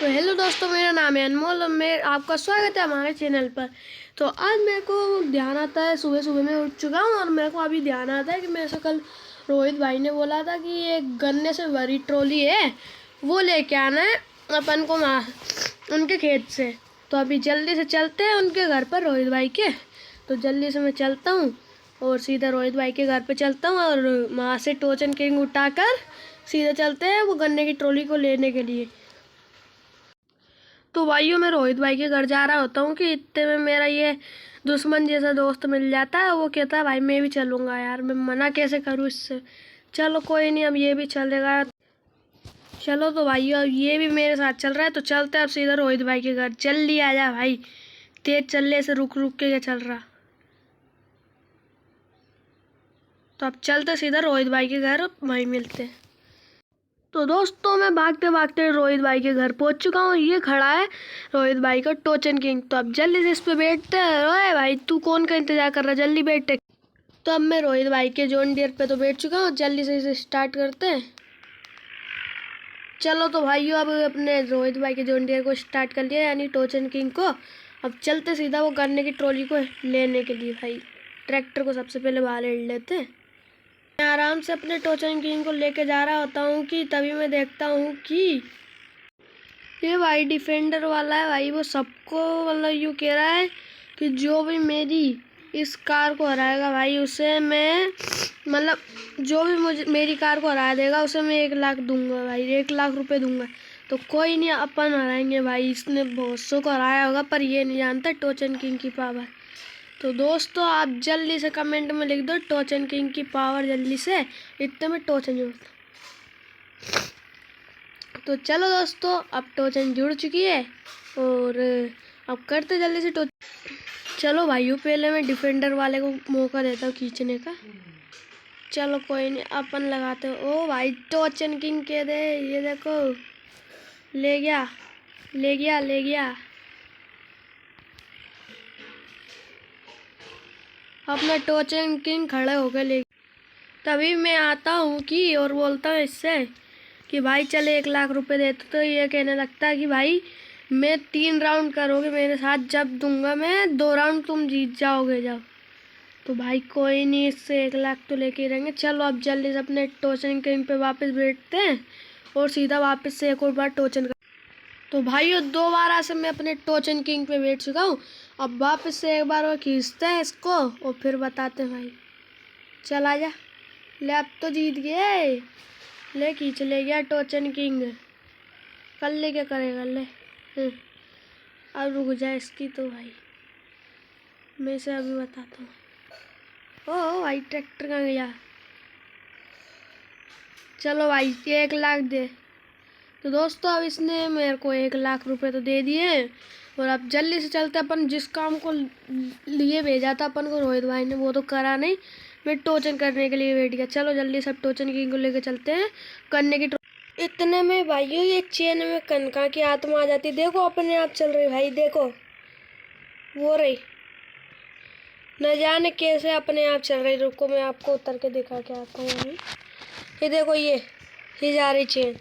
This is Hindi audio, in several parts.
तो हेलो दोस्तों, मेरा नाम है अनमोल और मैं आपका स्वागत है हमारे चैनल पर। तो आज मेरे को ध्यान आता है, सुबह सुबह मैं उठ चुका हूँ और मेरे को अभी ध्यान आता है कि मेरे से कल रोहित भाई ने बोला था कि एक गन्ने से भरी ट्रॉली है, वो लेके आना है अपन को उनके खेत से। तो अभी जल्दी से चलते हैं उनके घर पर, रोहित भाई के। तो जल्दी से मैं चलता हूँ और सीधा रोहित भाई के घर पर चलता हूँ और वहाँ से टोचन किंग उठाकर सीधा चलते हैं वो गन्ने की ट्रॉली को लेने के लिए। तो भाइयों, मैं रोहित भाई के घर जा रहा होता हूँ कि इतने में मेरा ये दुश्मन जैसा दोस्त मिल जाता है। वो कहता है भाई मैं भी चलूँगा। यार मैं मना कैसे करूँ इससे। चलो कोई नहीं, अब ये भी चलेगा। चलो तो भाइयों, अब ये भी मेरे साथ चल रहा है। तो चलते हैं अब सीधा रोहित भाई के घर। जल्दी आ जा भाई, तेज चलने से रुक रुक के चल रहा। तो अब चलते सीधा रोहित भाई के घर, वहीं मिलते हैं। तो दोस्तों, मैं भागते भागते रोहित भाई के घर पहुंच चुका हूँ। ये खड़ा है रोहित भाई का टोचन किंग। तो अब जल्दी से इस पे बैठते हैं। ओए भाई, तू कौन का इंतजार कर रहा है, जल्दी बैठ। तो अब मैं रोहित भाई के जॉन डियर पे तो बैठ चुका हूँ। जल्दी से इसे स्टार्ट करते हैं। चलो तो भाइयों, अब अपने रोहित भाई के जॉन डियर को स्टार्ट कर लिया, यानी टोचन किंग को। अब चलते सीधा वो गन्ने की ट्रॉली को लेने के लिए। भाई ट्रैक्टर को सबसे पहले बाहर ले लेते हैं। मैं आराम से अपने टोचन किंग को लेके जा रहा होता हूँ कि तभी मैं देखता हूँ कि ये भाई डिफेंडर वाला है। भाई वो सबको मतलब यूँ कह रहा है कि जो भी मेरी इस कार को हराएगा भाई, उसे मैं मतलब जो भी मुझे मेरी कार को हरा देगा उसे मैं 1 लाख दूंगा भाई, 1 लाख रुपए दूंगा। तो कोई नहीं, अपन हराएंगे भाई। इसने बहुत सौ को हराया होगा पर ये नहीं जानता टोचन किंग की पावर। तो दोस्तों, आप जल्दी से कमेंट में लिख दो टोचन किंग की पावर जल्दी से। इतने में टोचन जुड़ता। तो चलो दोस्तों, अब टोचन जुड़ चुकी है और अब करते जल्दी से चलो भाइयों, पहले मैं डिफेंडर वाले को मौका देता हूँ खींचने का। चलो कोई नहीं, अपन लगाते हो। ओ भाई, टोचन किंग के दे, ये देखो ले गया ले गया ले गया। अपना टोचन किंग खड़े हो गए ले। तभी मैं आता हूँ कि और बोलता हूँ इससे कि भाई चले 1 लाख रुपए देते। तो ये कहने लगता है कि भाई मैं 3 राउंड करोगे मेरे साथ, जब दूंगा मैं 2 राउंड तुम जीत जाओगे जब। तो भाई कोई नहीं, इससे 1 लाख तो लेके रहेंगे। चलो अब जल्दी से अपने टोचन किंग पे वापस बैठते हैं और सीधा वापस से एक और बार टोचन कर। तो भाइयों, दोबारा से मैं अपने टोचन किंग पे बैठ चुका हूँ। अब वापस से एक बार और खींचते हैं इसको और फिर बताते हैं भाई। चल आ जा ले, अब तो जीत गए। ले खींच ले गया टोचन किंग। कर ले, क्या करेगा ले। अब रुक जाए इसकी तो भाई, मैं इसे अभी बताता हूँ। ओ भाई, ट्रैक्टर कहाँ गया। चलो भाई 1 लाख दे। तो दोस्तों, अब इसने मेरे को 1 लाख रुपए तो दे दिए हैं और अब जल्दी से चलते अपन जिस काम को लिए भेजा था अपन को रोहित भाई ने, वो तो करा नहीं। मैं टोचन करने के लिए बैठ गया। चलो जल्दी से अब टोचन किंग को लेकर चलते हैं करने की। इतने में भाइयों, ये चेन में कनका की आत्मा आ जाती। देखो अपने आप चल रही भाई, देखो वो रही, न जाने कैसे अपने आप चल रही। रुको मैं आपको उतर के दिखा के आता हूँ अभी। ये देखो, ये जा रही चेन,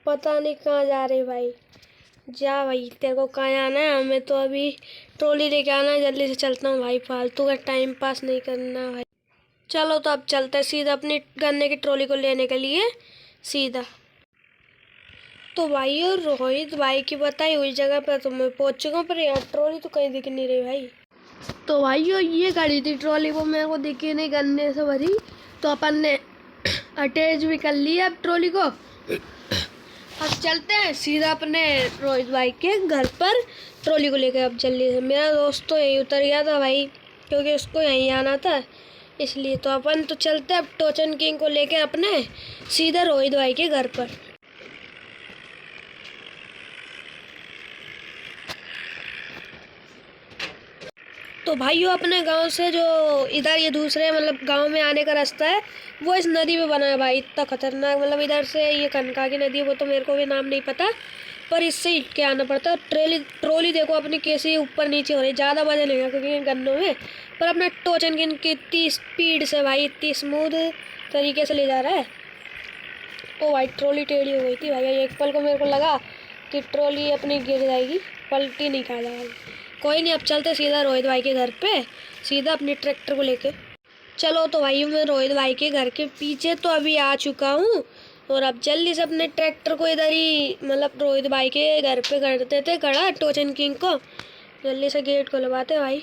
पता नहीं कहाँ जा रही भाई। जा भाई, तेरे को कहाँ आना है, हमें तो अभी ट्रॉली लेके आना है। जल्दी से चलता हूँ भाई, फालतू का टाइम पास नहीं करना भाई। चलो तो अब चलते हैं सीधा अपनी गन्ने की ट्रॉली को लेने के लिए सीधा। तो भाई, और रोहित भाई की बताई हुई जगह पर तो मैं पहुँच चुका हूँ, पर यार ट्रॉली तो कहीं दिख नहीं रही भाई। तो भाइयों, ये खड़ी थी ट्रॉली, वो मेरे को दिखी नहीं गन्ने से भरी। तो अपन ने अटैच भी कर लिया अब ट्रॉली को। अब चलते हैं सीधा अपने रोहित भाई के घर पर ट्रॉली को लेकर। अब जल्दी से, मेरा दोस्त तो यहीं उतर गया था भाई, क्योंकि उसको यहीं आना था इसलिए। तो अपन तो चलते हैं अब टोचन किंग को लेके अपने सीधा रोहित भाई के घर पर। तो भाइयों, अपने गांव से जो इधर ये दूसरे मतलब गांव में आने का रास्ता है, वो इस नदी में बना है भाई। इतना खतरनाक, मतलब इधर से ये कनका की नदी है, वो तो मेरे को भी नाम नहीं पता, पर इससे हिट के आना पड़ता है। ट्रॉली देखो अपनी कैसे ऊपर नीचे हो रही है। ज़्यादा वजन लेगा क्योंकि ये गन्नों में, पर अपना टोचन किंग की इतनी स्पीड से भाई, इतनी स्मूथ तरीके से ले जा रहा है। ओ भाई, ट्रॉली टेढ़ी हो गई थी भाई। एक पल को मेरे को लगा कि ट्रॉली अपनी गिर जाएगी, पलटी नहीं खा जाएगी। कोई नहीं, अब चलते सीधा रोहित भाई के घर पे, सीधा अपने ट्रैक्टर को लेके। चलो तो भाई मैं रोहित भाई के घर के पीछे तो अभी आ चुका हूँ, और अब जल्दी से अपने ट्रैक्टर को इधर ही, मतलब रोहित भाई के घर पे कर देते थे खड़ा टोचन किंग को। जल्दी से गेट को लगाते भाई।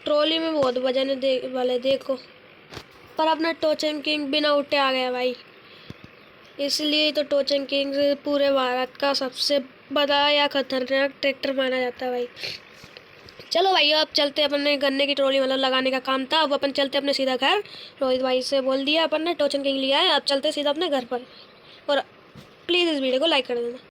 ट्रॉली में बहुत वजन है वाले देखो, पर अपना टोचन किंग बिना उठे आ गया भाई। इसलिए तो टोचन किंग पूरे भारत का सबसे बड़ा या खतरनाक ट्रैक्टर माना जाता है भाई। चलो भाई अब चलते, अपन ने गन्ने की ट्रॉली मतलब लगाने का काम था, अब अपन चलते अपने सीधा घर। रोहित भाई से बोल दिया अपन ने टोचन किंग लिया है, अब चलते सीधा अपने घर पर। और प्लीज़ इस वीडियो को लाइक कर देना।